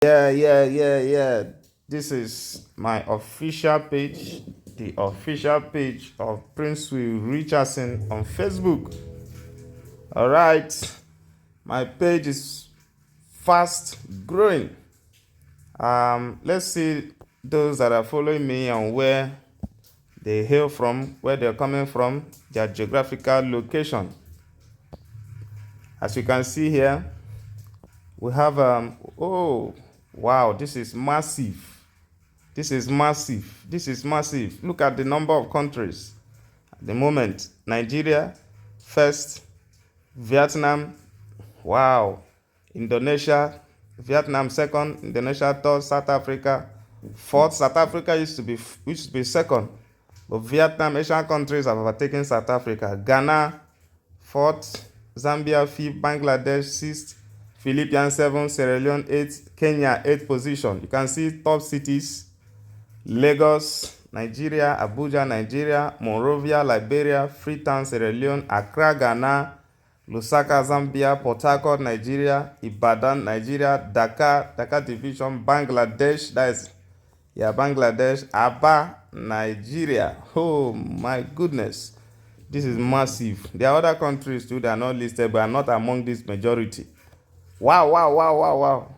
Yeah. This is my official page, the official page of Prince Will Richardson on Facebook. All right, my page is fast growing. Let's see those that are following me and where they hail from, where they're coming from, their geographical location. As you can see here, we have oh wow, this is massive. This is massive. Look at the number of countries at the moment. Nigeria first, Vietnam, wow, Indonesia, Vietnam second, Indonesia third, South Africa fourth. South Africa used to be second, but Vietnam, Asian countries have overtaken South Africa. Ghana fourth, Zambia fifth, Bangladesh sixth, Philippines seventh, Sierra Leone eighth, Kenya eighth position. You can see top cities: Lagos, Nigeria; Abuja, Nigeria; Monrovia, Liberia; Freetown, Sierra Leone; Accra, Ghana; Lusaka, Zambia; Port Harcourt, Nigeria; Ibadan, Nigeria; Dhaka Division, Bangladesh, Bangladesh; Aba, Nigeria. Oh my goodness, this is massive. There are other countries too that are not listed but are not among this majority. Wow.